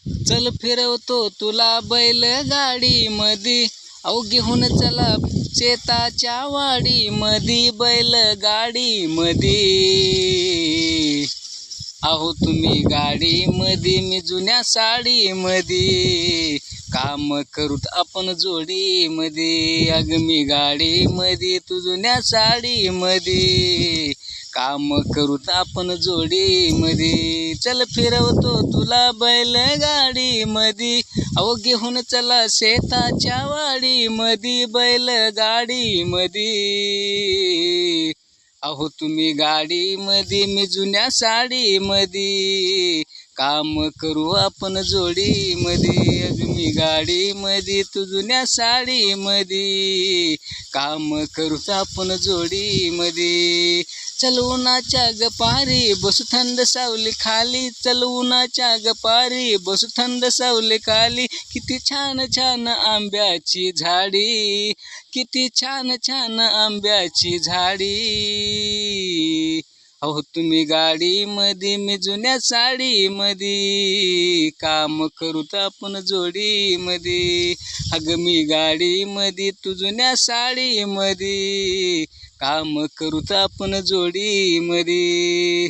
चल फिरवतो तुला बैलगाडी मधी, अहो घेऊन चला शेताच्या वाडी मधी, बैलगाडी मधी. अहो तुम्ही गाडी मधी, मी जुन्या साडी मधी, काम करूत आपण जोडी मधी. अग मी गाडी मधी, तू जुन्या साडी मधी, काम करूत आपण जोडी मधी. चल फिरवतो तुला बैलगाडी मधी, अहो घेऊन चला शेताच्या वाडी मधी, बैलगाडी मधी. अहो तुम्ही गाडी मधी, मी जुन्या साडी मधी, काम करू आपण जोडी मधी. अग मी गाडी मधी, तू जुन्या साडी मधी, काम करूच आपण जोडी मधी. चल उन्हाच्या गपारी बसू थंड सावली खाली, चल उन्हाच्या गपारी बसू थंड सावली खाली. किती छान छान आंब्याची झाडी, किती छान छान आंब्याची झाडी. अहो तुम्ही गाडी मधी, मी जुन्या साडी मधी, काम करूत आपण जोडी मधी. अग मी गाडी मधी, तू जुन्या साडी मधी, काम करूत आपण जोडी मधी.